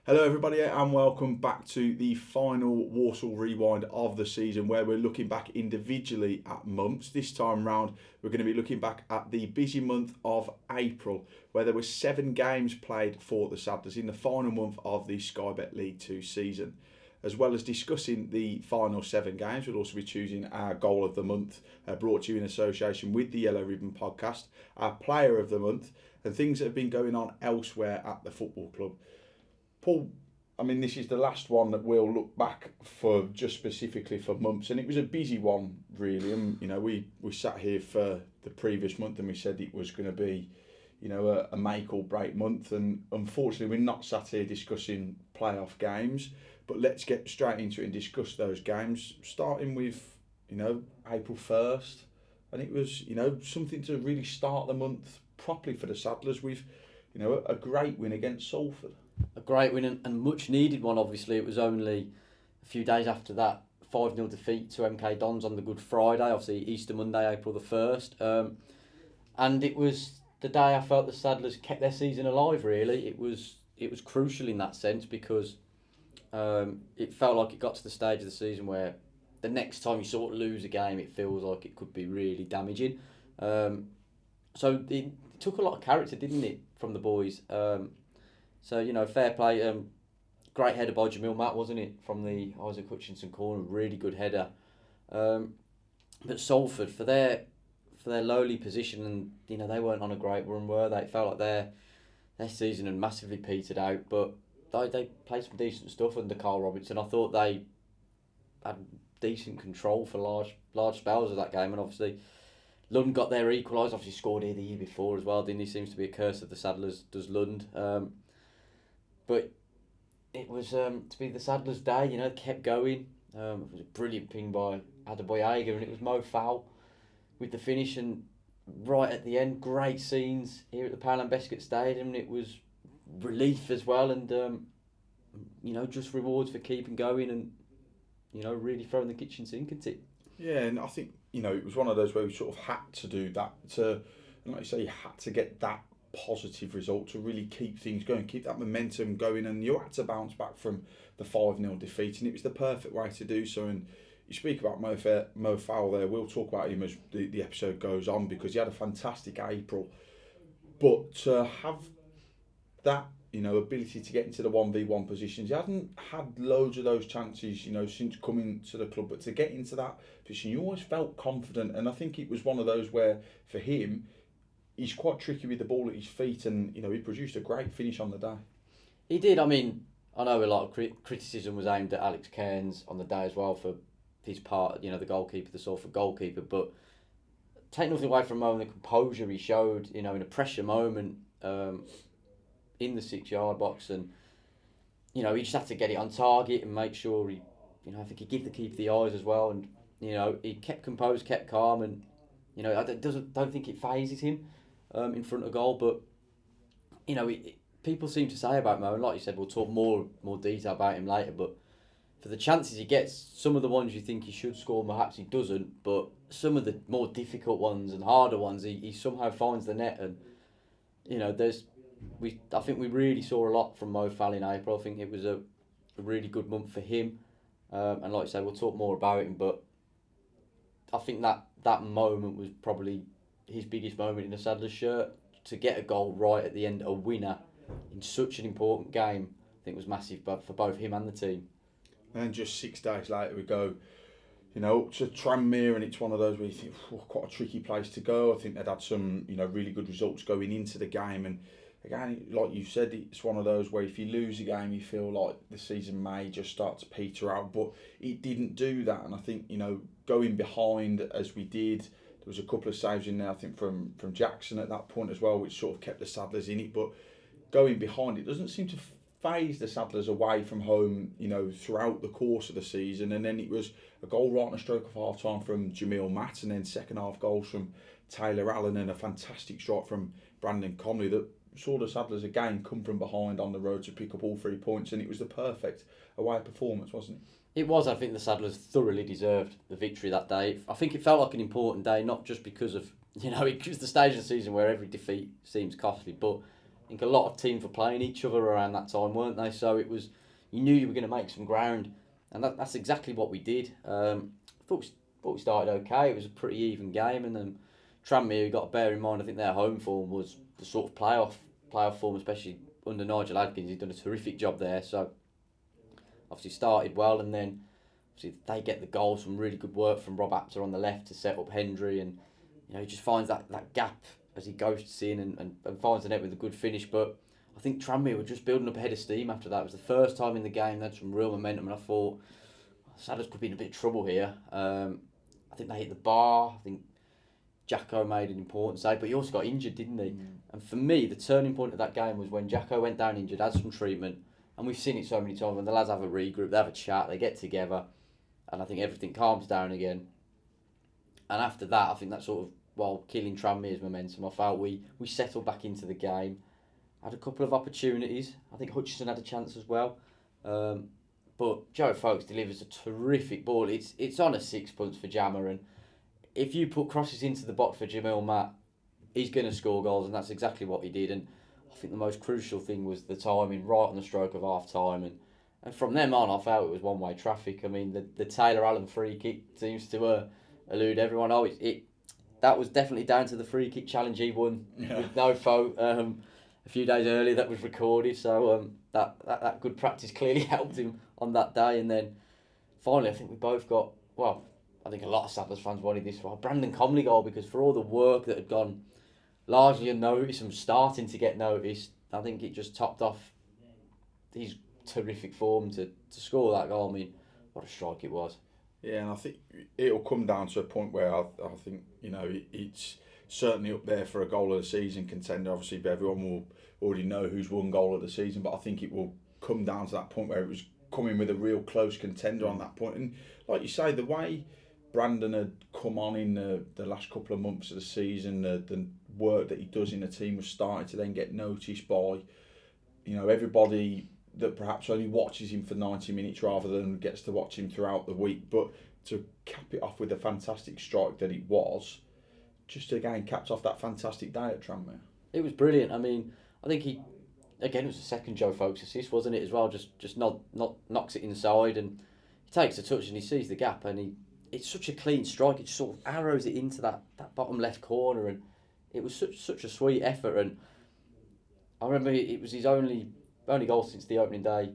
Hello everybody and welcome back to the final Walsall Rewind of the season where we're looking back individually at months. This time round we're going to be looking back at the busy month of April where there were 7 games played for the Saddlers in the final month of the Sky Bet League 2 season. As well as discussing the final 7 games, we'll also be choosing our goal of the month, brought to you in association with the Yellow Ribbon podcast, our player of the month and things that have been going on elsewhere at the football club. Paul, I mean, this is the last one that we'll look back for just specifically for months, and it was a busy one, really. And we sat here for the previous month, and we said it was going to be, a make or break month. And unfortunately, we're not sat here discussing playoff games. But let's get straight into it and discuss those games, starting with, April 1st, and it was, something to really start the month properly for the Saddlers with, a great win against Salford. A great win and much needed one, obviously. It was only a few days after that 5-0 defeat to MK Dons on the Good Friday, obviously Easter Monday, April the 1st. And it was the day I felt the Saddlers kept their season alive, really. It was crucial in that sense because it felt like it got to the stage of the season where the next time you sort of lose a game, it feels like it could be really damaging. So it took a lot of character, didn't it, from the boys? So, fair play. Great header by Jamil Matt, wasn't it? From the Isaac Hutchinson corner, really good header. But Salford, for their lowly position, and they weren't on a great run, were they? It felt like their season had massively petered out, but they played some decent stuff under Carl Robinson. I thought they had decent control for large spells of that game, and obviously Lund got their equaliser. Obviously scored here the year before as well, didn't he? Seems to be a curse of the Saddlers, does Lund. But it was to be the Saddlers' day, kept going. It was a brilliant ping by Adebayor, and it was Mo Fowl with the finish. And right at the end, great scenes here at the Powell Bescott Stadium. It was relief as well, and just rewards for keeping going and really throwing the kitchen sink at it. Yeah, and I think it was one of those where we sort of had to do that and like you say, you had to get that positive result to really keep things going, keep that momentum going, and you had to bounce back from the 5-0 defeat, and it was the perfect way to do so. And you speak about Mo Fowl there, we'll talk about him as the episode goes on because he had a fantastic April, but to have that ability to get into the 1v1 positions, he hasn't had loads of those chances since coming to the club, but to get into that position you always felt confident. And I think it was one of those where for him he's quite tricky with the ball at his feet, and he produced a great finish on the day. He did. I mean, I know a lot of criticism was aimed at Alex Cairns on the day as well for his part, the goalkeeper, the Salford goalkeeper, but take nothing away from Mo and the composure he showed, in a pressure moment in the 6-yard box, and he just had to get it on target and make sure he, I think he gave the keeper the eyes as well, and he kept composed, kept calm, and I don't think it phases him in front of goal. But people seem to say about Mo, and like you said, we'll talk more detail about him later, but for the chances he gets, some of the ones you think he should score, perhaps he doesn't, but some of the more difficult ones and harder ones, he somehow finds the net. And I think we really saw a lot from Mo Fowl in April. I think it was a really good month for him, and like I said, we'll talk more about him, but I think that moment was probably his biggest moment in the Saddlers shirt. To get a goal right at the end, a winner in such an important game, I think was massive for both him and the team. And just 6 days later we go, to Tranmere, and it's one of those where you think, quite a tricky place to go. I think they'd had some, really good results going into the game, and again, like you said, it's one of those where if you lose a game, you feel like the season may just start to peter out, but it didn't do that. And I think, going behind as we did, there was a couple of saves in there, I think, from Jackson at that point as well, which sort of kept the Saddlers in it. But going behind, it doesn't seem to phase the Saddlers away from home, throughout the course of the season. And then it was a goal right on a stroke of half-time from Jamil Matt, and then second half goals from Taylor Allen, and a fantastic shot from Brandon Conley that saw the Saddlers again come from behind on the road to pick up all 3 points, and it was the perfect away performance, wasn't it? It was. I think the Saddlers thoroughly deserved the victory that day. I think it felt like an important day, not just because of, it was the stage of the season where every defeat seems costly, but I think a lot of teams were playing each other around that time, weren't they? So it was, you knew you were going to make some ground, and that's exactly what we did. Thought we started okay. It was a pretty even game, and then Tranmere, you got to bear in mind, I think their home form was the sort of playoff form, especially under Nigel Adkins. He's done a terrific job there. So obviously started well, and then obviously they get the goals from really good work from Rob Apter on the left to set up Hendry, and he just finds that gap as he ghosts in and finds the net with a good finish. But I think Tranmere were just building up a head of steam after that. It was the first time in the game they had some real momentum, and I thought Sadders could be in a bit of trouble here. I think they hit the bar. I think Jacko made an important save, but he also got injured, didn't he? And for me, the turning point of that game was when Jacko went down injured, had some treatment, and we've seen it so many times when the lads have a regroup, they have a chat, they get together, and I think everything calms down again. And after that, I think that sort of, while killing Tranmere's momentum, I felt we settled back into the game, had a couple of opportunities. I think Hutchison had a chance as well. But Joe Folks delivers a terrific ball. It's on a 6 punts for Jammer, and if you put crosses into the box for Jamil Matt, he's going to score goals, and that's exactly what he did. And I think the most crucial thing was the timing, right on the stroke of half time, and from then on, I felt it was one way traffic. I mean, the Taylor Allen free kick seems to elude everyone. That was definitely down to the free kick challenge he won with no fault a few days earlier. That was recorded, so that good practice clearly helped him on that day. And then finally, I think we both got, well, I think a lot of Saddlers fans wanted this for Brandon Comley goal, because for all the work that had gone largely unnoticed and starting to get noticed, I think it just topped off his terrific form to score that goal. I mean, what a strike it was. Yeah, and I think it'll come down to a point where I think, it's certainly up there for a goal of the season contender. Obviously, everyone will already know who's won goal of the season, but I think it will come down to that point where it was coming with a real close contender on that point. And like you say, the way Brandon had come on in the last couple of months of the season, the work that he does in the team was starting to then get noticed by, everybody that perhaps only watches him for 90 minutes rather than gets to watch him throughout the week. But to cap it off with a fantastic strike that it was, just again capped off that fantastic day at Tranmere. It was brilliant. I mean, I think it was the second Joe Folks assist, wasn't it, as well? Just knocks it inside, and he takes a touch and he sees the gap, and it's such a clean strike. It just sort of arrows it into that bottom left corner, and it was such a sweet effort. And I remember it was his only goal since the opening day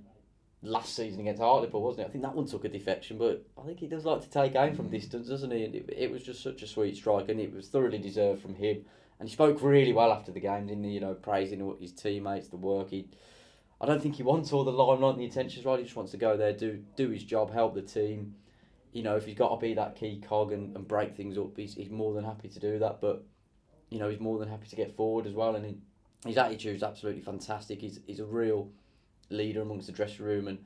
last season against Hartlepool, wasn't it? I think that one took a defection, but I think he does like to take aim from distance, doesn't he? And it was just such a sweet strike, and it was thoroughly deserved from him. And he spoke really well after the game, didn't he? Praising his teammates, the work. I don't think he wants all the limelight and the attention, right? He just wants to go there, do his job, help the team. If he's got to be that key cog and break things up, he's more than happy to do that. But, he's more than happy to get forward as well. And his attitude's absolutely fantastic. He's a real leader amongst the dressing room. And,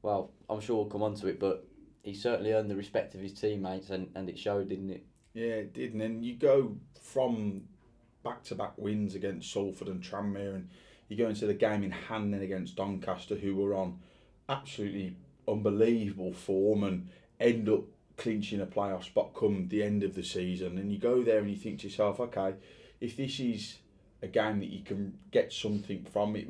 well, I'm sure we'll come on to it, but he certainly earned the respect of his teammates, and it showed, didn't it? Yeah, it did. And then you go from back-to-back wins against Salford and Tranmere, and you go into the game in hand then against Doncaster, who were on absolutely unbelievable form and end up clinching a playoff spot come the end of the season. And you go there and you think to yourself, okay, if this is a game that you can get something from, it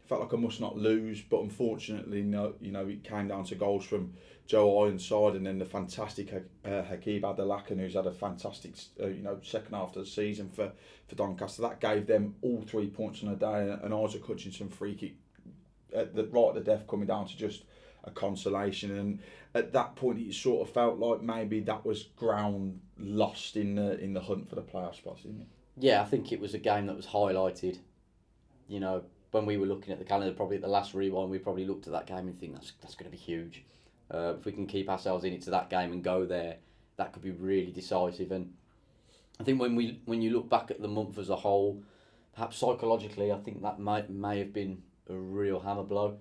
felt like I must not lose, but unfortunately, no, it came down to goals from Joe Ironside and then the fantastic Hakeeb Adelakan, who's had a fantastic second half of the season for Doncaster. That gave them all 3 points on a day, and Isaac Hutchinson free kick right at the death coming down to just a consolation. And at that point, it sort of felt like maybe that was ground lost in the hunt for the playoff spots, didn't it? Yeah, I think it was a game that was highlighted. When we were looking at the calendar, probably at the last rewind, we probably looked at that game and think that's going to be huge. If we can keep ourselves in it to that game and go there, that could be really decisive. And I think when you look back at the month as a whole, perhaps psychologically, I think that may have been a real hammer blow.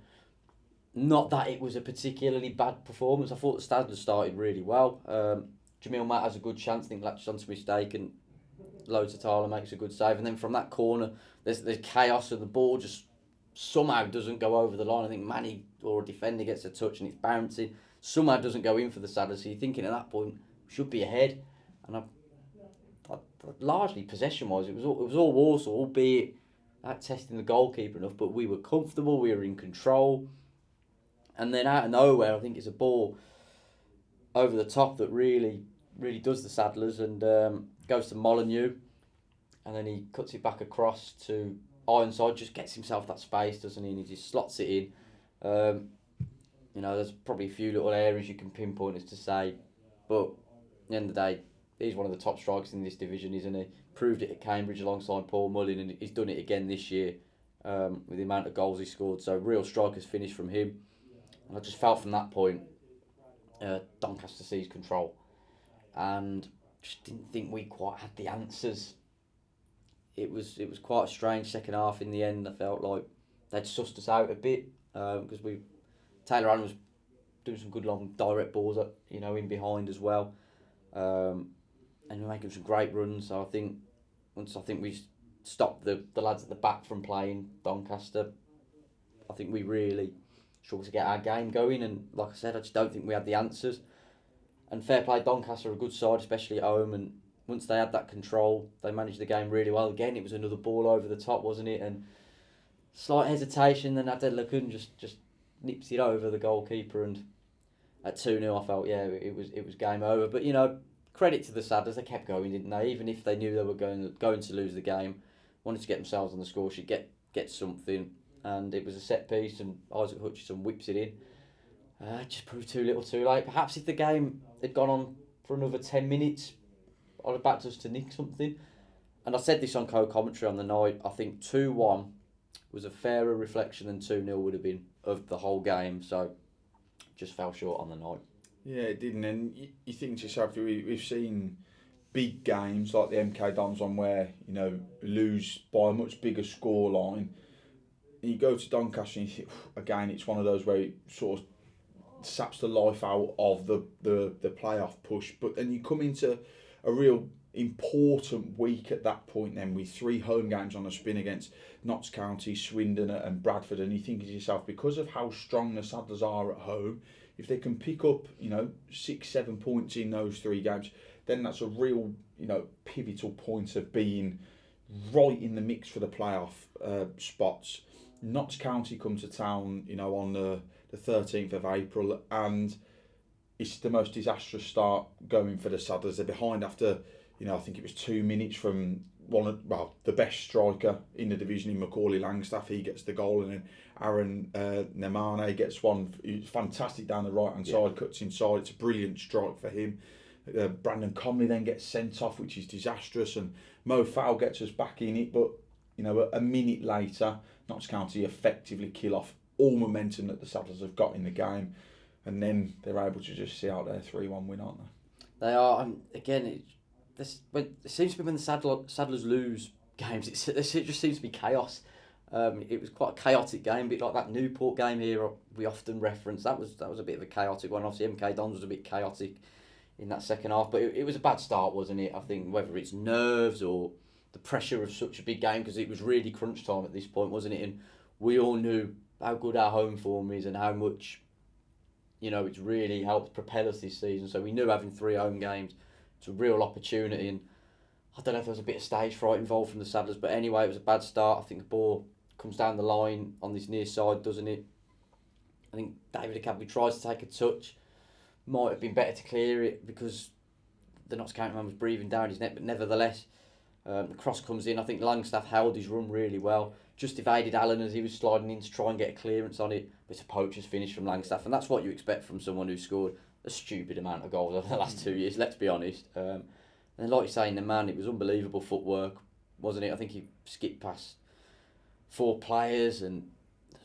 Not that it was a particularly bad performance. I thought the Stadders started really well. Jamil Matt has a good chance. I think latches onto a mistake, and Loads of Tyler makes a good save. And then from that corner, there's chaos, and the ball just somehow doesn't go over the line. I think Manny or a defender gets a touch and it's bouncing. Somehow doesn't go in for the Sadders. So you're thinking at that point, we should be ahead. And I largely possession-wise, it was all Walsall, albeit at testing the goalkeeper enough, but we were comfortable, we were in control. And then out of nowhere, I think it's a ball over the top that really does the Saddlers, and goes to Molyneux, and then he cuts it back across to Ironside, just gets himself that space, doesn't he? And he just slots it in. There's probably a few little areas you can pinpoint as to say, but at the end of the day, he's one of the top strikers in this division, isn't he? Proved it at Cambridge alongside Paul Mullin, and he's done it again this year with the amount of goals he scored. So real strikers finish from him. And I just felt from that point, Doncaster seized control, and just didn't think we quite had the answers. It was quite a strange second half in the end. I felt like they'd sussed us out a bit because Taylor Allen was doing some good long direct balls up, in behind as well, and we're making some great runs. So I think once we stopped the lads at the back from playing Doncaster, I think we really struggled to get our game going. And like I said, I just don't think we had the answers. And fair play, Doncaster are a good side, especially at home. And once they had that control, they managed the game really well. Again, it was another ball over the top, wasn't it? And slight hesitation, then Adelakun just nips it over the goalkeeper. And at 2-0, I felt, it was game over. But, credit to the Saddlers, they kept going, didn't they? Even if they knew they were going to lose the game, wanted to get themselves on the score sheet, get something. And it was a set piece, and Isaac Hutchinson whips it in. Just proved too little too late. Perhaps if the game had gone on for another 10 minutes, I'd have backed us to nick something. And I said this on co-commentary on the night, I think 2-1 was a fairer reflection than 2-0 would have been of the whole game. So just fell short on the night. Yeah, it didn't. And you think to yourself, we've seen big games like the MK Dons one where, lose by a much bigger scoreline. And you go to Doncaster and you think, again, it's one of those where it sort of saps the life out of the playoff push. But then you come into a real important week at that point then with 3 home games on the spin against Notts County, Swindon and Bradford, and you think to yourself, because of how strong the Saddlers are at home, if they can pick up 6-7 points in those 3 games, then that's a real pivotal point of being right in the mix for the playoff spots. Notts County come to town on the 13th of April, and it's the most disastrous start going for the Saddlers. They're behind after, I think it was 2 minutes from the best striker in the division in Macaulay Langstaff. He gets the goal, and then Aaron Nemane gets one. He's fantastic down the right-hand side, cuts inside. It's a brilliant strike for him. Brandon Conley then gets sent off, which is disastrous, and Mo Fowl gets us back in it. But, a minute later, Notts County effectively kill off all momentum that the Saddlers have got in the game, and then they're able to just see out their 3-1 win, aren't they? They are. Again, it seems to be when the Saddlers lose games, it just seems to be chaos. It was quite a chaotic game, a bit like that Newport game here we often reference. That was a bit of a chaotic one. Obviously, MK Dons was a bit chaotic in that second half, but it was a bad start, wasn't it? I think whether it's nerves or the pressure of such a big game, because it was really crunch time at this point, wasn't it? And we all knew how good our home form is and how much, it's really helped propel us this season. So we knew having 3 home games, it's a real opportunity. And I don't know if there was a bit of stage fright involved from the Saddlers, but anyway, it was a bad start. I think the ball comes down the line on this near side, doesn't it? I think David Academy tries to take a touch. Might have been better to clear it because the Notts County man was breathing down his neck, but nevertheless, the cross comes in. I think Langstaff held his run really well, just evaded Allen as he was sliding in to try and get a clearance on it, but it's a poacher's finish from Langstaff, and that's what you expect from someone who scored a stupid amount of goals over the last 2 years, let's be honest. And like you're saying, the man, it was unbelievable footwork, wasn't it? I think he skipped past 4 players, and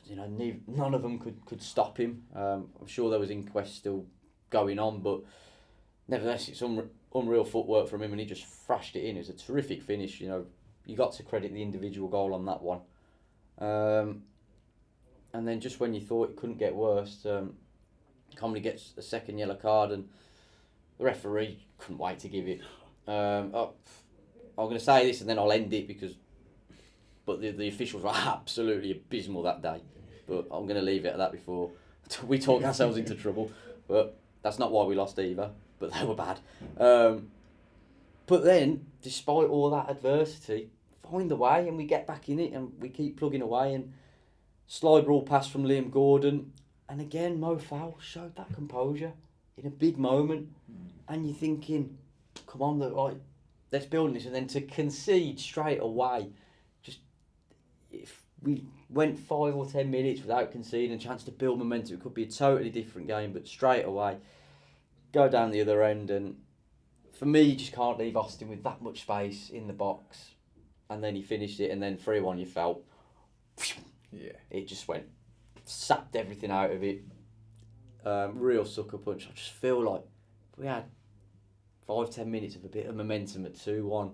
none of them could stop him. I'm sure there was inquest still going on, but nevertheless, it's unreal footwork from him, and he just thrashed it in. It was a terrific finish. You got to credit the individual goal on that one. And then just when you thought it couldn't get worse, Comley gets a second yellow card, and the referee couldn't wait to give it. I'm going to say this and then I'll end it but the officials were absolutely abysmal that day. But I'm going to leave it at that before we talk ourselves into trouble. But that's not why we lost either, but they were bad. But then, despite all that adversity, find the way, and we get back in it, and we keep plugging away, and slide rule pass from Liam Gordon, and again Mo Fowl showed that composure in a big moment, and you're thinking, come on, like, let's build on this, and then to concede straight away, just if we went 5 or 10 minutes without conceding, a chance to build momentum, it could be a totally different game, but straight away, go down the other end, and for me, you just can't leave Austin with that much space in the box, and then he finished it, and then 3-1 you felt, it just went, sapped everything out of it, real sucker punch. I just feel like if we had 5-10 minutes of a bit of momentum at 2-1,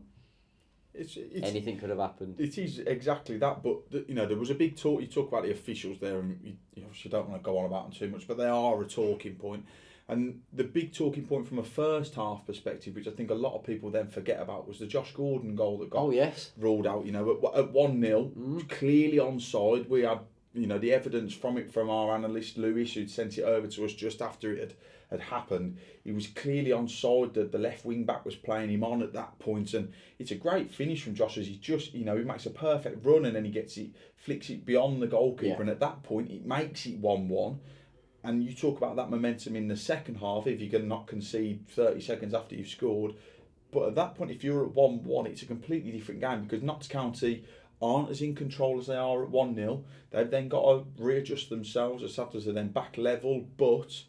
anything could have happened. It is exactly that, but there was a big talk. You talk about the officials there, and you obviously don't want to go on about them too much, but they are a talking point. And the big talking point from a first half perspective, which I think a lot of people then forget about, was the Josh Gordon goal that got ruled out. At 1-0, clearly onside. We had the evidence from our analyst Lewis, who'd sent it over to us just after it had happened. He was clearly onside. The left wing back was playing him on at that point, and it's a great finish from Josh as he just he makes a perfect run, and then he gets it, flicks it beyond the goalkeeper, and at that point it makes it 1-1. And you talk about that momentum in the second half, if you can not concede 30 seconds after you've scored. But at that point, if you're at 1-1, it's a completely different game, because Notts County aren't as in control as they are at 1-0. They've then got to readjust themselves as soon as they're then back level. But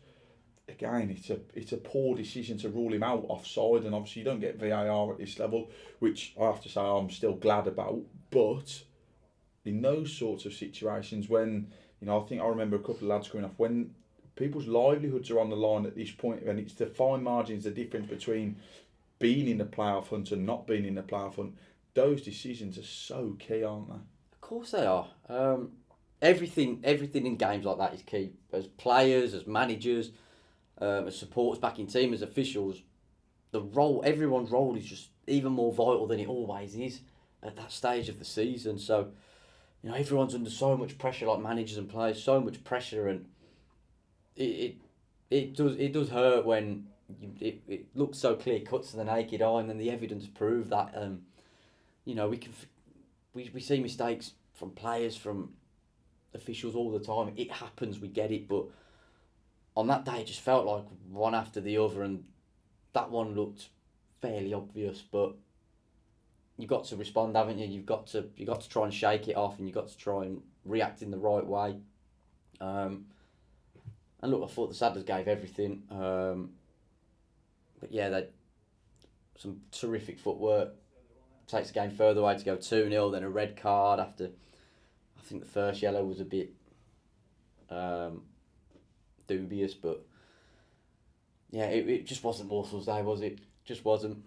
again, it's a poor decision to rule him out offside, and obviously you don't get VAR at this level, which I have to say I'm still glad about. But in those sorts of situations, when I think I remember a couple of lads going off, when people's livelihoods are on the line at this point, and it's the fine margins, the difference between being in the playoff hunt and not being in the playoff hunt. Those decisions are so key, aren't they? Of course they are. Everything in games like that is key. As players, as managers, as supporters, backing team, as officials, everyone's role is just even more vital than it always is at that stage of the season. So, everyone's under so much pressure, like managers and players, so much pressure, and it does hurt when it looks so clear cut to the naked eye, and then the evidence proves that. We see mistakes from players, from officials all the time. It happens, we get it, but on that day it just felt like one after the other, and that one looked fairly obvious, but you've got to respond, haven't you? You've got to try and shake it off, and you've got to try and react in the right way. And look, I thought the Saddlers gave everything. But yeah, they some terrific footwork. Takes the game further away to go 2-0, then a red card after, I think the first yellow was a bit dubious, but yeah, it just wasn't Walsall's day, was it? Just wasn't.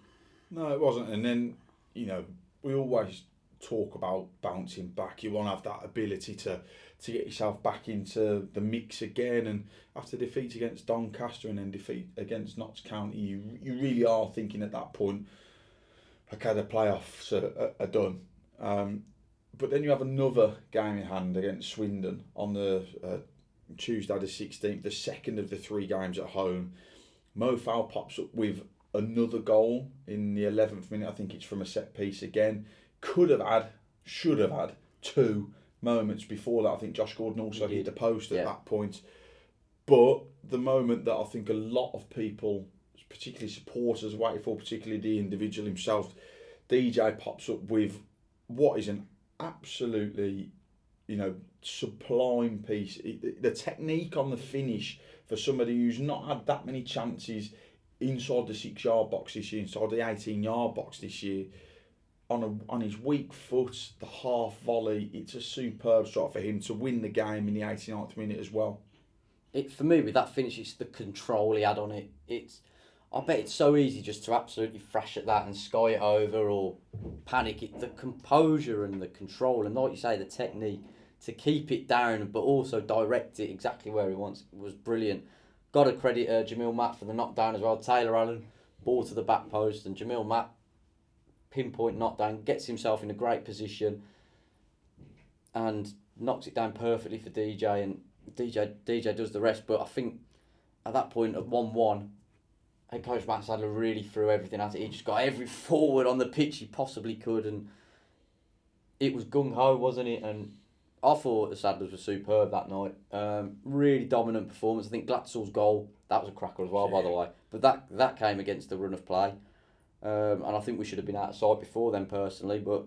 No, it wasn't. And then, we always talk about bouncing back. You want to have that ability to get yourself back into the mix again. And after defeat against Doncaster and then defeat against Notts County, you really are thinking at that point, okay, the playoffs are done. But then you have another game in hand against Swindon on the Tuesday the 16th, the second of the 3 games at home. Mo Fowl pops up with another goal in the 11th minute. I think it's from a set piece again. Should have had 2 moments before that. I think Josh Gordon also hit the post at that point. But the moment that I think a lot of people, particularly supporters, waited for, particularly the individual himself, DJ pops up with what is an absolutely, sublime piece. The technique on the finish for somebody who's not had that many chances inside the 6-yard box this year, inside the 18-yard box this year, on his weak foot, the half volley, it's a superb shot for him to win the game in the 89th minute as well. For me, with that finish, it's the control he had on it. I bet it's so easy just to absolutely thrash at that and sky it over or panic it. The composure and the control, and like you say, the technique to keep it down but also direct it exactly where he wants was brilliant. Got to credit Jamil Matt for the knockdown as well. Taylor Allen, ball to the back post, and Jamil Matt, pinpoint knockdown, gets himself in a great position and knocks it down perfectly for DJ, and DJ does the rest. But I think at that point at 1-1, head coach Matt Sadler really threw everything at it. He just got every forward on the pitch he possibly could, and it was gung-ho, wasn't it? And I thought the Saddlers were superb that night. Really dominant performance. I think Glatzel's goal, that was a cracker as well, by the way. But that came against the run of play. And I think we should have been out of sight before then, personally. But,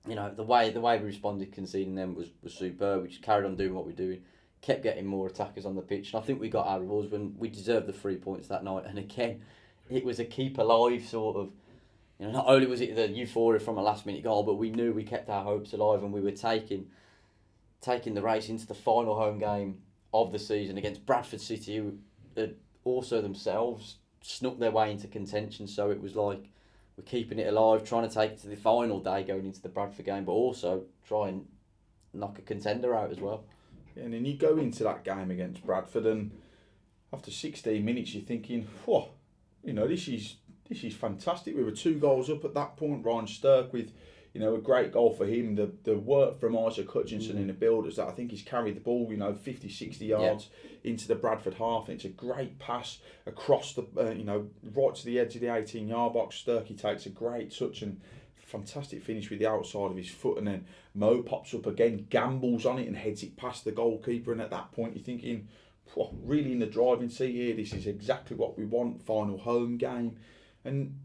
you know, the way we responded conceding them was superb. We just carried on doing what we're doing. Kept getting more attackers on the pitch. And I think we got our rewards when we deserved the 3 points that night. And again, it was a keep alive sort of. You know, not only was it the euphoria from a last-minute goal, but we knew we kept our hopes alive and we were taking the race into the final home game of the season against Bradford City, who had also themselves snuck their way into contention. So it was like we're keeping it alive, trying to take it to the final day going into the Bradford game, but also try and knock a contender out as well. Yeah, and then you go into that game against Bradford, and after 16 minutes, you're thinking, whoa, you know, this is fantastic. We were 2 goals up at that point. Ryan Stirk with, you know, a great goal for him. The work from Isaac Hutchinson in the build-ups, that I think he's carried the ball, you know, 50, 60 yards into the Bradford half. And it's a great pass across the, you know, right to the edge of the 18-yard box. Sturkey takes a great touch and fantastic finish with the outside of his foot. And then Mo pops up again, gambles on it and heads it past the goalkeeper. And at that point, you're thinking, really in the driving seat here, this is exactly what we want, final home game. And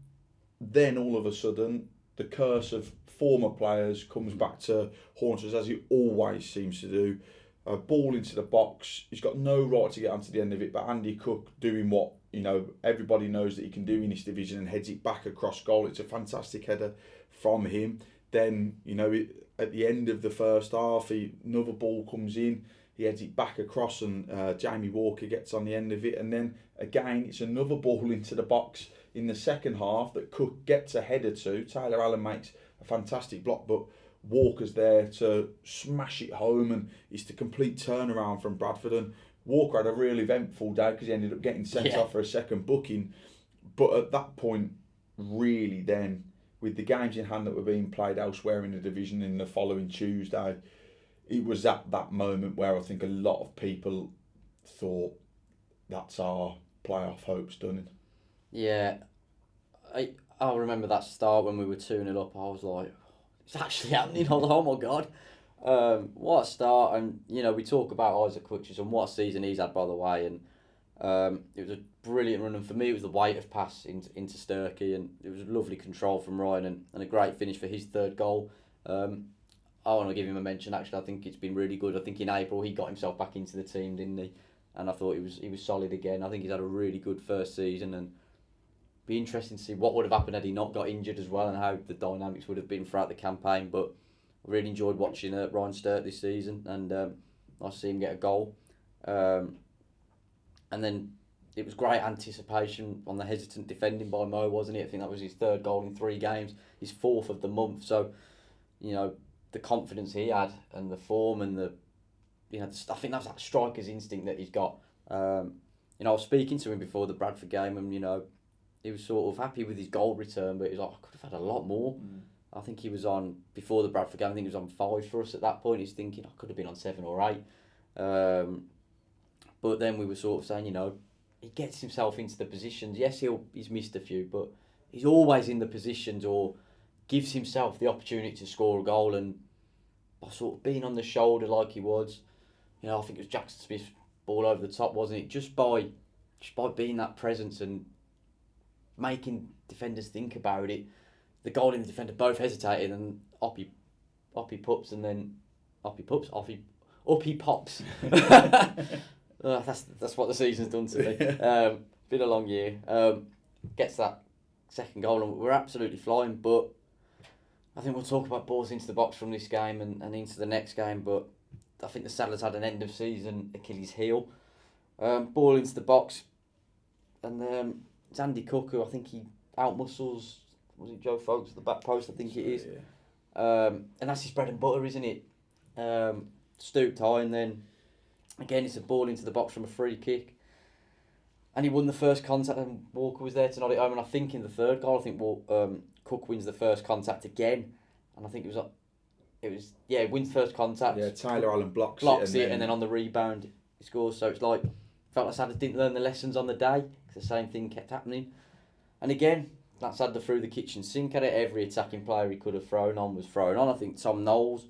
then all of a sudden, the curse of former players comes back to haunt us, as it always seems to do. A ball into the box. He's got no right to get onto the end of it, but Andy Cook doing what, you know, everybody knows that he can do in this division and heads it back across goal. It's a fantastic header from him. Then, you know, at the end of the first half, another ball comes in. He heads it back across and Jamie Walker gets on the end of it. And then, again, it's another ball into the box in the second half that Cook gets a header to. Taylor Allen makes a fantastic block, but Walker's there to smash it home, and it's the complete turnaround from Bradford. And Walker had a real eventful day because he ended up getting sent off for a second booking. But at that point, really then, with the games in hand that were being played elsewhere in the division in the following Tuesday, it was at that moment where I think a lot of people thought, that's our playoff hopes done. Yeah, I remember that start when we were 2-0 up. I was like, it's actually happening. I was like, oh my God. What a start. And, you know, we talk about Isaac Hutchinson, what a season he's had, by the way. And it was a brilliant run. And for me, it was the weight of pass into Sturkey. And it was lovely control from Ryan and a great finish for his third goal. I want to give him a mention, actually. I think it's been really good. I think in April, he got himself back into the team, didn't he? And I thought he was solid again. I think he's had a really good first season, and be interesting to see what would have happened had he not got injured as well, and how the dynamics would have been throughout the campaign. But I really enjoyed watching Ryan Sturt this season, and nice to see him get a goal. And then it was great anticipation on the hesitant defending by Mo, wasn't it? I think that was his 3rd goal in 3 games, his 4th of the month. So, you know, the confidence he had and the form and the, you know, I think that was that striker's instinct that he's got. You know, I was speaking to him before the Bradford game, and, you know, he was sort of happy with his goal return, but he was like, I could have had a lot more. I think he was on, before the Bradford game, I think he was on 5 for us at that point. He's thinking, I could have been on 7 or 8. But then we were sort of saying, you know, he gets himself into the positions. Yes, he's missed a few, but he's always in the positions or gives himself the opportunity to score a goal. And by sort of being on the shoulder like he was, you know, I think it was Jackson Smith's ball over the top, wasn't it? Just by being that presence and making defenders think about it. The goal and the defender both hesitated, and up he pops, and then up he pops. That's what the season's done to me. Been a long year. Gets that second goal, and we're absolutely flying. But I think we'll talk about balls into the box from this game and into the next game. But I think the Saddlers had an end of season Achilles heel. Ball into the box, and it's Andy Cook, who I think he outmuscles, was it Joe Folks at the back post? I think it is. Yeah. And that's his bread and butter, isn't it? Stooped high, and then again it's a ball into the box from a free kick. And he won the first contact, and Walker was there to nod it home. And I think in the third goal, I think Cook wins the first contact again. And I think he wins first contact. Yeah, Tyler Allen blocks it, and then on the rebound he scores. So it's like, felt like Saddlers didn't learn the lessons on the day, because the same thing kept happening. And again, that Sadler threw the kitchen sink at it. Every attacking player he could have thrown on was thrown on. I think Tom Knowles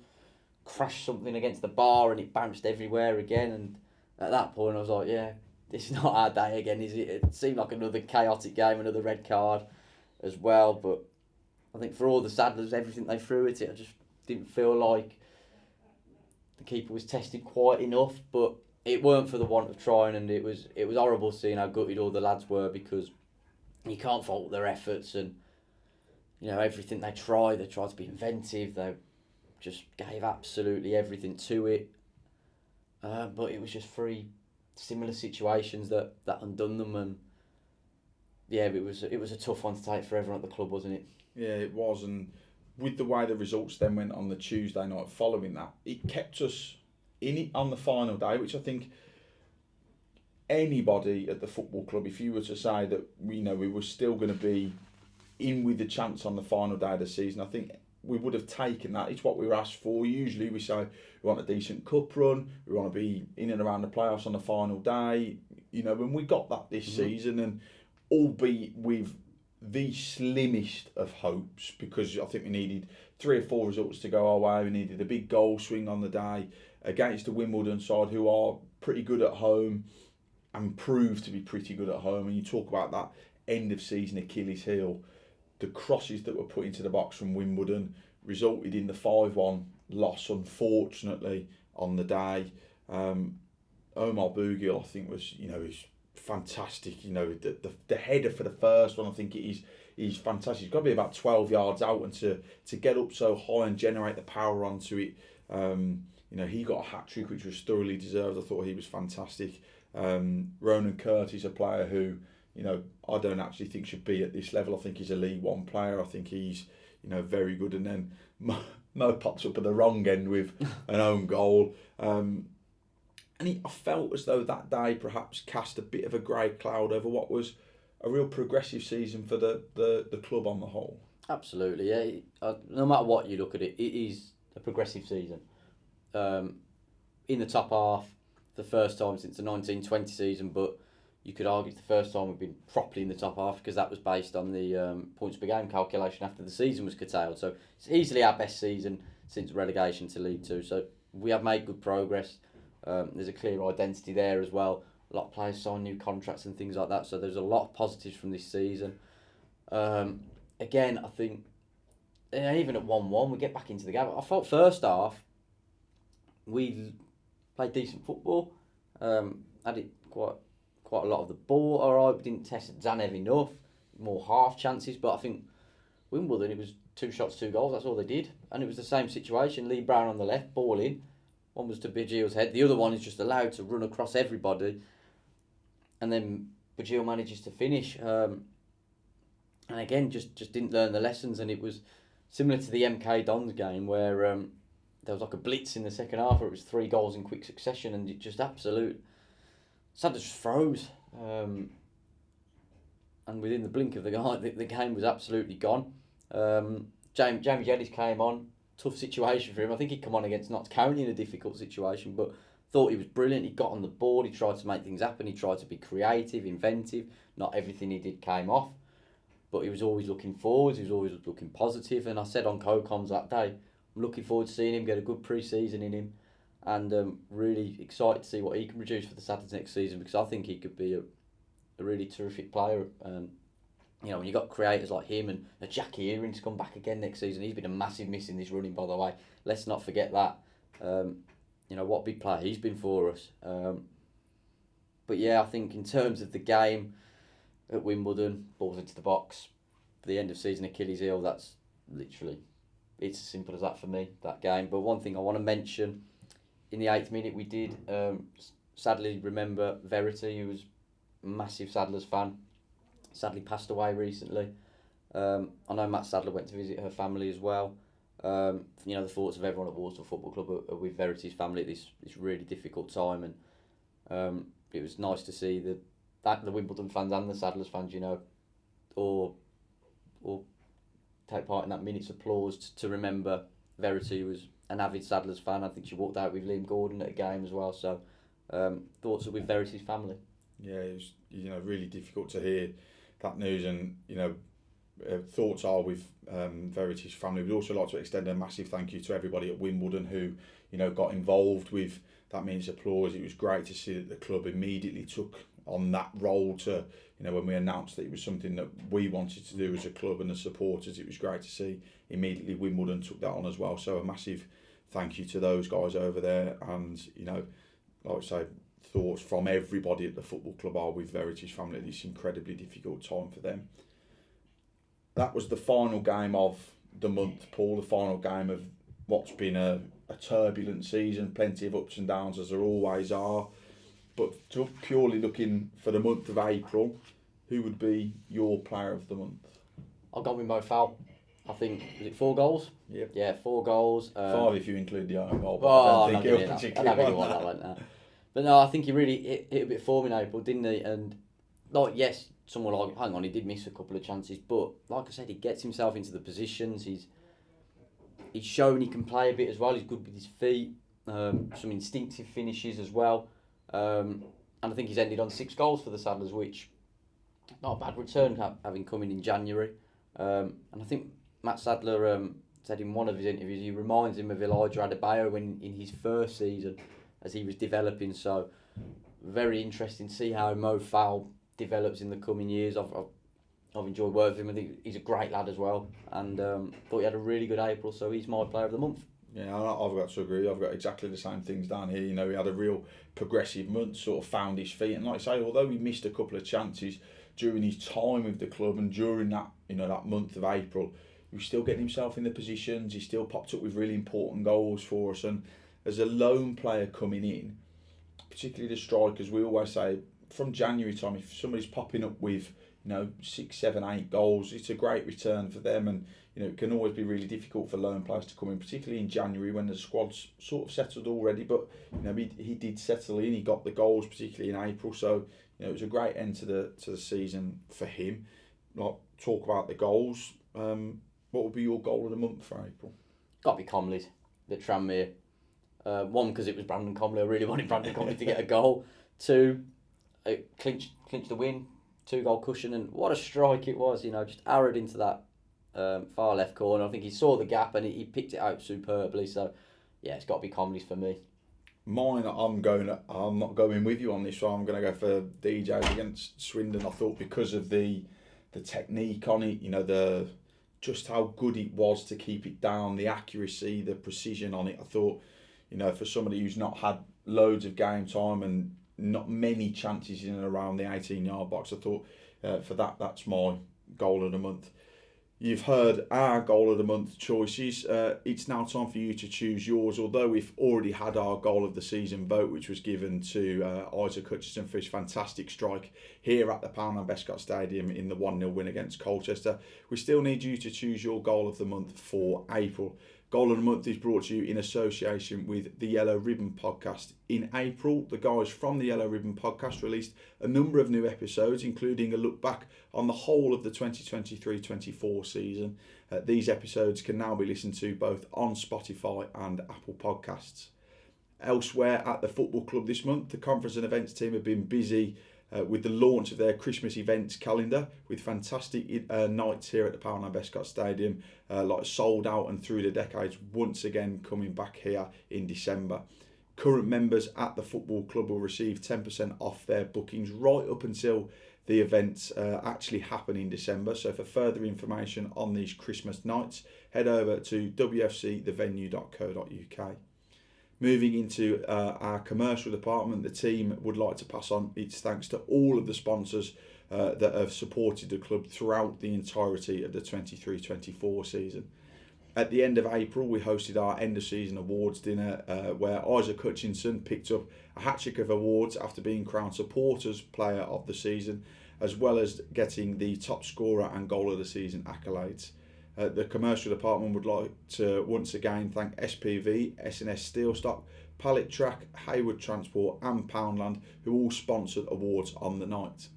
crashed something against the bar and it bounced everywhere again. And at that point, I was like, yeah, this is not our day again, is it? It seemed like another chaotic game, another red card as well. But I think for all the Sadlers, everything they threw at it, I just didn't feel like the keeper was tested quite enough. But it weren't for the want of trying, and it was horrible seeing how gutted all the lads were, because you can't fault their efforts, and everything they tried to be inventive. They just gave absolutely everything to it, but it was just three similar situations that undone them, and yeah, it was a tough one to take for everyone at the club, wasn't it? Yeah, it was, and with the way the results then went on the Tuesday night following that, it kept us in it on the final day, which I think anybody at the football club, if you were to say that we were still going to be in with the chance on the final day of the season, I think we would have taken that. It's what we were asked for. Usually we say we want a decent cup run, we want to be in and around the playoffs on the final day, when we got that this season, and albeit with the slimmest of hopes, because I think we needed 3 or 4 results to go our way. We needed a big goal swing on the day against the Wimbledon side, who are pretty good at home and proved to be pretty good at home. And you talk about that end of season Achilles heel, the crosses that were put into the box from Wimbledon resulted in the 5-1 loss, unfortunately, on the day. Omar Bougil, I think, was fantastic. The header for the first one, I think he's fantastic. He's got to be about 12 yards out, and to get up so high and generate the power onto it. He got a hat trick which was thoroughly deserved. I thought he was fantastic. Ronan Curtis, a player who I don't actually think should be at this level. I think he's a League One player. I think he's very good. And then Mo pops up at the wrong end with an own goal. And I felt as though that day perhaps cast a bit of a grey cloud over what was a real progressive season for the club on the whole. Absolutely, yeah. No matter what you look at it, it is a progressive season. In the top half, the first time since the 1920 season, but you could argue it's the first time we've been properly in the top half, because that was based on the points per game calculation after the season was curtailed. So it's easily our best season since relegation to League Two. So we have made good progress. There's a clear identity there as well. A lot of players sign new contracts and things like that. So there's a lot of positives from this season. Again, I think even at 1-1, we get back into the game. I felt first half we played decent football. Had it quite a lot of the ball. All right, we didn't test Zanev enough. More half chances, but I think Wimbledon, it was 2 shots, 2 goals. That's all they did, and it was the same situation. Lee Brown on the left, ball in. One was to Bajil's head. The other one is just allowed to run across everybody, and then Bajil manages to finish. And again, just didn't learn the lessons, and it was similar to the MK Dons game where there was like a blitz in the second half where it was 3 goals in quick succession, and it just Sanders just froze. And within the blink of the eye, the game was absolutely gone. Jamie Geddes came on. Tough situation for him. I think he'd come on against Notts County in a difficult situation, but thought he was brilliant. He got on the board. He tried to make things happen. He tried to be creative, inventive. Not everything he did came off, but he was always looking forward. He was always looking positive. And I said on co-coms that day, I'm looking forward to seeing him get a good pre-season in him, and really excited to see what he can produce for the Saturdays next season, because I think he could be a really terrific player. When you got creators like him and a Jackie Earing to come back again next season, he's been a massive miss in this running, by the way. Let's not forget that. What big player he's been for us. But yeah, I think in terms of the game at Wimbledon, balls into the box, for the end of season Achilles heel, that's literally, it's as simple as that for me, that game. But one thing I want to mention, in the 8th minute we did sadly remember Verity, who was a massive Sadler's fan. Sadly passed away recently. I know Matt Sadler went to visit her family as well. The thoughts of everyone at Walsall Football Club are with Verity's family at this really difficult time, and it was nice to see the Wimbledon fans and the Sadler's fans, or take part in that minute's applause to remember Verity, who was an avid Sadler's fan. I think she walked out with Liam Gordon at a game as well. So thoughts are with Verity's family. Yeah, it was really difficult to hear that news, and thoughts are with Verity's family. We'd also like to extend a massive thank you to everybody at Wimbledon who, got involved with that means applause. It was great to see that the club immediately took on that role to, when we announced that it was something that we wanted to do as a club and as supporters, it was great to see immediately Wimbledon took that on as well. So a massive thank you to those guys over there, and, like I say, thoughts from everybody at the football club are with Verity's family at this incredibly difficult time for them. That was the final game of the month, Paul, the final game of what's been a turbulent season, plenty of ups and downs as there always are. But purely looking for the month of April, who would be your player of the month? I've gone with Mo Fowl. I think, was it 4 goals? Yep. Yeah, 4 goals. 5 if you include the own goal. But I I don't think he won that one now. But no, I think he really hit a bit of form in April, didn't he? And, yes, someone like, hang on, he did miss a couple of chances, but like I said, he gets himself into the positions. He's shown he can play a bit as well. He's good with his feet, some instinctive finishes as well. And I think he's ended on 6 goals for the Saddlers, which not a bad return having come in January. And I think Matt Sadler said in one of his interviews he reminds him of Elijah Adebayo in his first season as he was developing. So very interesting to see how Mo Fowl develops in the coming years. I've enjoyed working with him. I think he's a great lad as well, and thought he had a really good April. So he's my player of the month. Yeah, I've got to agree. I've got exactly the same things down here. He had a real progressive month, sort of found his feet, and like I say, although he missed a couple of chances during his time with the club and during that that month of April, he was still getting himself in the positions. He still popped up with really important goals for us, and as a lone player coming in, particularly the strikers, we always say from January time, if somebody's popping up with 6, 7, 8 goals, it's a great return for them. And it can always be really difficult for lone players to come in, particularly in January when the squad's sort of settled already. But he did settle in. He got the goals, particularly in April. So it was a great end to the season for him. Talk about the goals. What would be your goal of the month for April? Got to be Comley's at Tranmere. One, because it was Brandon Comley. I really wanted Brandon Comley to get a goal. 2, clinch the win. 2-goal cushion, and what a strike it was, just arrowed into that far left corner. I think he saw the gap and he picked it out superbly. So, yeah, it's got to be Comley's for me. Mine, I'm not going with you on this, so I'm going to go for DJs against Swindon. I thought because of the technique on it, just how good it was to keep it down, the accuracy, the precision on it. I thought, for somebody who's not had loads of game time and not many chances in and around the 18-yard box, I thought for that's my goal of the month. You've heard our goal of the month choices. It's now time for you to choose yours, although we've already had our goal of the season vote, which was given to Isaac Hutchinson for his fantastic strike here at the Poundland Bescott Stadium in the 1-0 win against Colchester. We still need you to choose your goal of the month for April. Goal of the Month is brought to you in association with the Yellow Ribbon Podcast. In April, the guys from the Yellow Ribbon Podcast released a number of new episodes, including a look back on the whole of the 2023-24 season. These episodes can now be listened to both on Spotify and Apple Podcasts. Elsewhere at the football club this month, the conference and events team have been busy with the launch of their Christmas events calendar, with fantastic nights here at the Poundland Bescott Stadium, like Sold Out and Through the Decades, once again coming back here in December. Current members at the football club will receive 10% off their bookings right up until the events actually happen in December. So for further information on these Christmas nights, head over to wfcthevenue.co.uk. Moving into our commercial department, the team would like to pass on its thanks to all of the sponsors that have supported the club throughout the entirety of the 23-24 season. At the end of April, we hosted our end-of-season awards dinner where Isaac Hutchinson picked up a hat-trick of awards after being crowned Supporters Player of the Season, as well as getting the top scorer and goal of the season accolades. The commercial department would like to once again thank SPV, S&S Steelstock, Pallet Track, Hayward Transport and Poundland, who all sponsored awards on the night.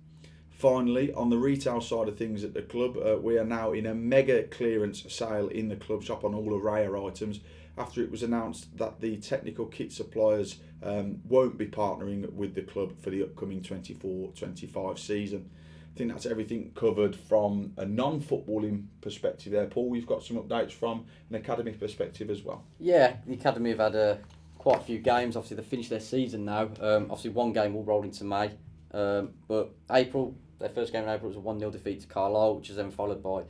Finally, on the retail side of things at the club, we are now in a mega clearance sale in the club shop on all Araya items, after it was announced that the technical kit suppliers won't be partnering with the club for the upcoming 24-25 season. I think that's everything covered from a non-footballing perspective there. Paul, you've got some updates from an academy perspective as well. Yeah, the academy have had quite a few games. Obviously, they've finished their season now. Obviously, one game will roll into May. But April, their first game in April was a 1-0 defeat to Carlisle, which is then followed by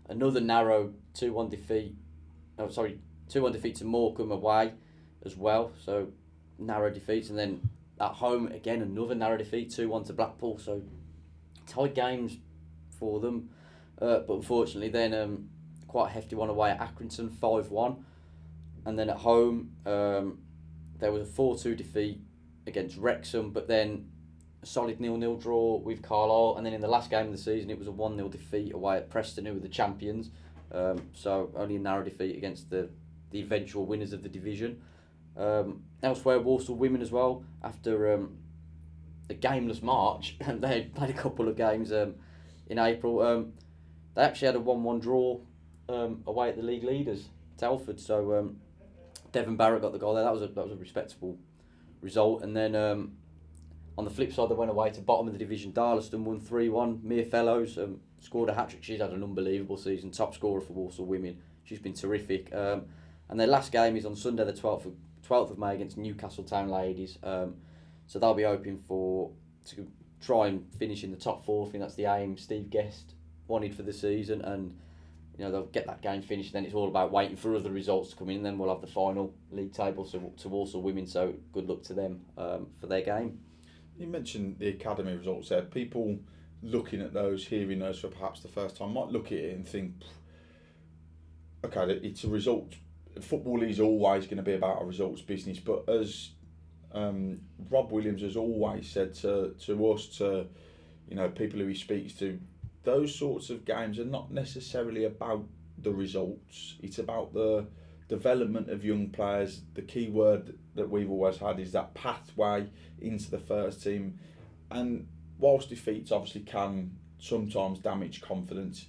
another narrow 2-1 defeat. 2-1 defeat to Morecambe away as well. So narrow defeats, and then at home again another narrow defeat, 2-1 to Blackpool. So tight games for them, but unfortunately then quite a hefty one away at Accrington, 5-1, and then at home there was a 4-2 defeat against Wrexham, but then a solid 0-0 draw with Carlisle, and then in the last game of the season it was a 1-0 defeat away at Preston, who were the champions. So only a narrow defeat against the eventual winners of the division. Elsewhere, Walsall women as well, after a gameless March, and they had played a couple of games in April. They actually had a 1-1 draw away at the league leaders, Telford. So Devon Barrett got the goal there. That was a respectable result. And then on the flip side, they went away to bottom of the division. Darlaston won 3-1. Mia Fellows scored a hat-trick. She's had an unbelievable season. Top scorer for Walsall women. She's been terrific. And their last game is on Sunday the 12th of May against Newcastle Town Ladies. So they'll be hoping to try and finish in the top 4. I think that's the aim Steve Guest wanted for the season, and they'll get that game finished. Then it's all about waiting for other results to come in. And then we'll have the final league table to Walsall women. So good luck to them for their game. You mentioned the academy results there. People looking at those, hearing those for perhaps the first time, might look at it and think, okay, it's a result. Football is always going to be about a results business, but as Rob Williams has always said to us, to people who he speaks to, those sorts of games are not necessarily about the results. It's about the development of young players. The key word that we've always had is that pathway into the first team. And whilst defeats obviously can sometimes damage confidence,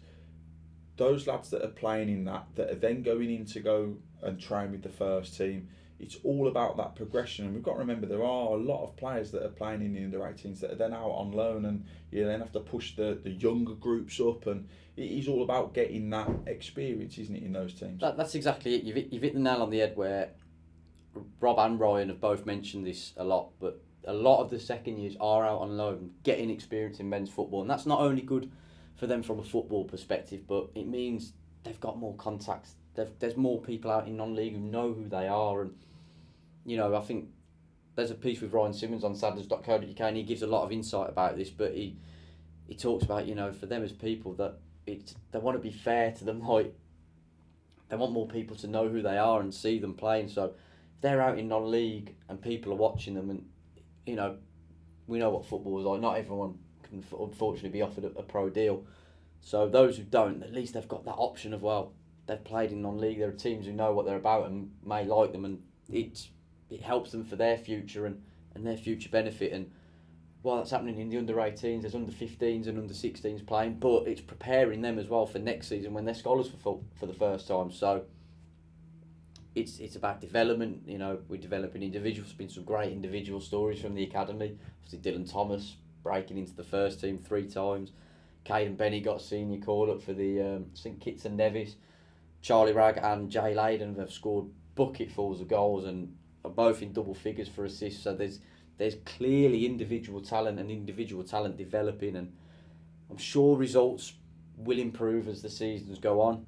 those lads that are playing in that are then going in to go and train with the first team, it's all about that progression. And we've got to remember there are a lot of players that are playing in the under-18s that are then out on loan, and you then have to push the younger groups up, and it is all about getting that experience, isn't it, in those teams? That's exactly it. You've hit the nail on the head, where Rob and Ryan have both mentioned this a lot, but a lot of the second years are out on loan, getting experience in men's football, and that's not only good for them from a football perspective, but it means they've got more contacts. There's more people out in non-league who know who they are, and I think there's a piece with Ryan Simmons on saddlers.co.uk, and he gives a lot of insight about this, but he talks about, for them as people, that they want to be fair to them, like they want more people to know who they are and see them playing. So if they're out in non-league and people are watching them, and we know what football is like, not everyone can unfortunately be offered a pro deal. So those who don't, at least they've got that option of, well, they've played in non-league, there are teams who know what they're about and may like them, and it helps them for their future and their future benefit. And while that's happening in the under-18s, there's under-15s and under-16s playing, but it's preparing them as well for next season when they're scholars for the first time. So it's about development. We're developing individuals. There's been some great individual stories from the academy. Obviously Dylan Thomas breaking into the first team 3 times. Caden Benny got a senior call up for the St Kitts and Nevis. Charlie Ragg and Jay Layden have scored bucketfuls of goals and are both in double figures for assists. So there's clearly individual talent developing, and I'm sure results will improve as the seasons go on,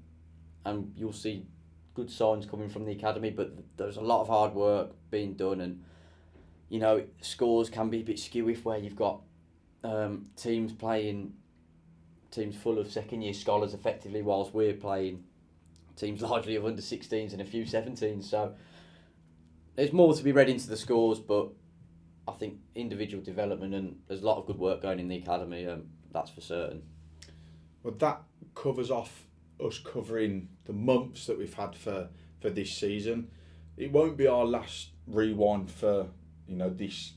and you'll see good signs coming from the academy. But there's a lot of hard work being done, and scores can be a bit skewy where you've got teams full of second year scholars effectively, whilst we're playing teams largely of under 16s and a few 17s. So there's more to be read into the scores, but I think individual development, and there's a lot of good work going in the academy, that's for certain. Well, that covers off us covering the months that we've had for this season. It won't be our last rewind for this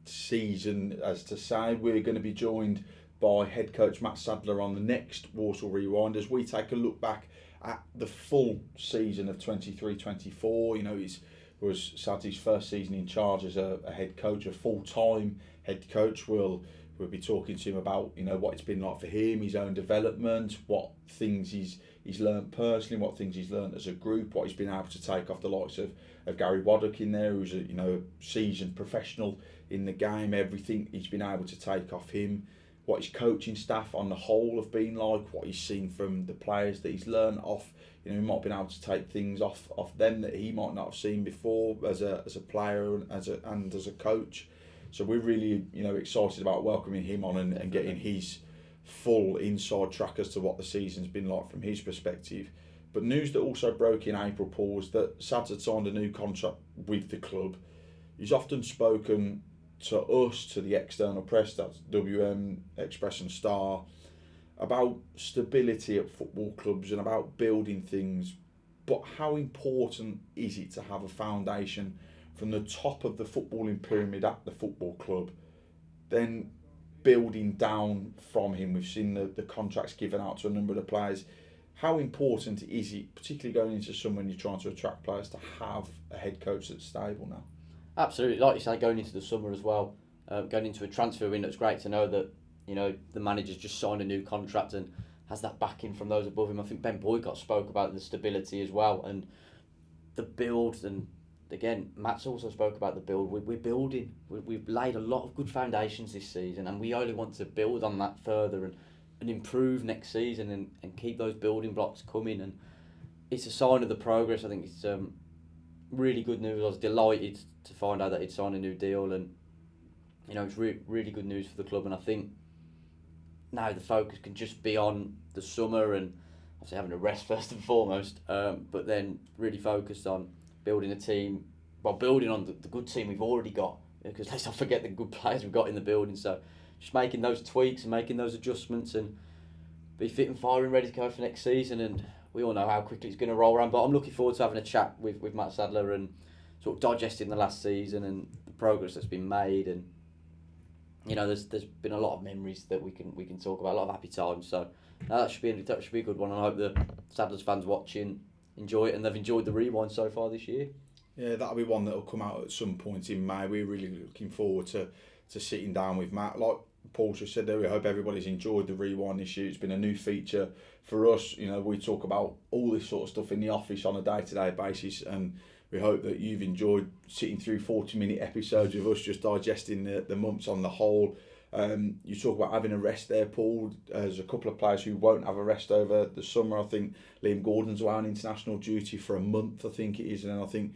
season, as to say. We're going to be joined by head coach Matt Sadler on the next Walsall Rewind as we take a look back at the full season of 23-24. It was Sad's first season in charge as a head coach, a full-time head coach. We'll We'll be talking to him about, you know, what it's been like for him, his own development, what things he's learnt personally, what things he's learnt as a group, what he's been able to take off the likes of Gary Waddock in there, who's a, you know, seasoned professional in the game. Everything he's been able to take off him, what his coaching staff on the whole have been like, what he's seen from the players that he's learnt off. You know, he might have been able to take things off them that he might not have seen before as a player and as a coach. So we're really, you know, excited about welcoming him on and getting his full inside track as to what the season's been like from his perspective. But news that also broke in April, Paul, was that Sads had signed a new contract with the club. He's often spoken to us, to the external press, that's WM, Express and Star, about stability at football clubs and about building things. But how important is it to have a foundation from the top of the footballing pyramid at the football club, then building down from him? We've seen the contracts given out to a number of the players. How important is it, particularly going into summer when you're trying to attract players, to have a head coach that's stable now? Absolutely, like you say, going into the summer as well, going into a transfer window, it's great to know that, you know, the manager's just signed a new contract and has that backing from those above him. I think Ben Boycott spoke about the stability as well and the build, and again, Matt's also spoke about the build. We're building. We've laid a lot of good foundations this season, and we only want to build on that further and improve next season and keep those building blocks coming. And it's a sign of the progress. I think it's really good news. I was delighted to find out that he'd signed a new deal, and you know, it's really good news for the club. And I think now the focus can just be on the summer and obviously having a rest first and foremost, but then really focused on building a team, well, building on the good team we've already got, because let's not forget the good players we've got in the building. So just making those tweaks and making those adjustments and be fit and firing, ready to go for next season. And we all know how quickly it's going to roll around, but I'm looking forward to having a chat with Matt Sadler and sort of digesting the last season and the progress that's been made. And you know, there's been a lot of memories that we can talk about, a lot of happy times. So that should be a good one. And I hope the Sadler's fans watching enjoy it, and they've enjoyed the rewind so far this year. Yeah, that'll be one that'll come out at some point in May. We're really looking forward to sitting down with Matt. Like Paul just said there, we hope everybody's enjoyed the rewind this year. It's been a new feature for us. You know, we talk about all this sort of stuff in the office on a day-to-day basis, and we hope that you've enjoyed sitting through 40-minute episodes of us just digesting the months on the whole. You talk about having a rest there, Paul. There's a couple of players who won't have a rest over the summer. I think Liam Gordon's away on international duty for a month, I think it is, and then I think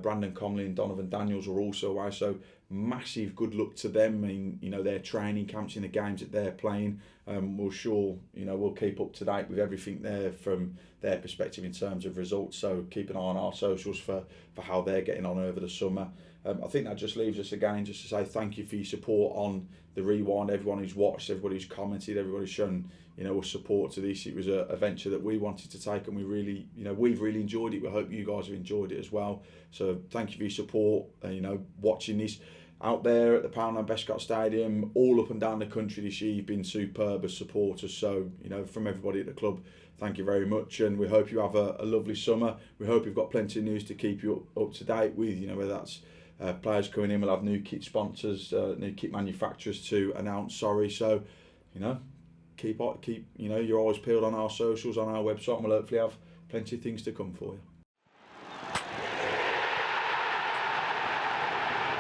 Brandon Conley and Donovan Daniels are also away. So massive good luck to them in, you know, their training camps, in the games that they're playing. We'll keep up to date with everything there from their perspective in terms of results. So keep an eye on our socials for how they're getting on over the summer. I think that just leaves us again just to say thank you for your support on the rewind. Everyone who's watched, everybody who's commented, everybody who's shown, you know, support to this. It was a venture that we wanted to take, and we've really enjoyed it. We hope you guys have enjoyed it as well. So thank you for your support. Watching this out there at the Poundland Bescott Stadium, all up and down the country this year, you've been superb as supporters. So, you know, from everybody at the club, thank you very much, and we hope you have a lovely summer. We hope you've got plenty of news to keep you up to date with, you know, whether that's players coming in. We'll have new kit sponsors, new kit manufacturers to announce. So, you know, keep your eyes peeled on our socials, on our website, and we'll hopefully have plenty of things to come for you.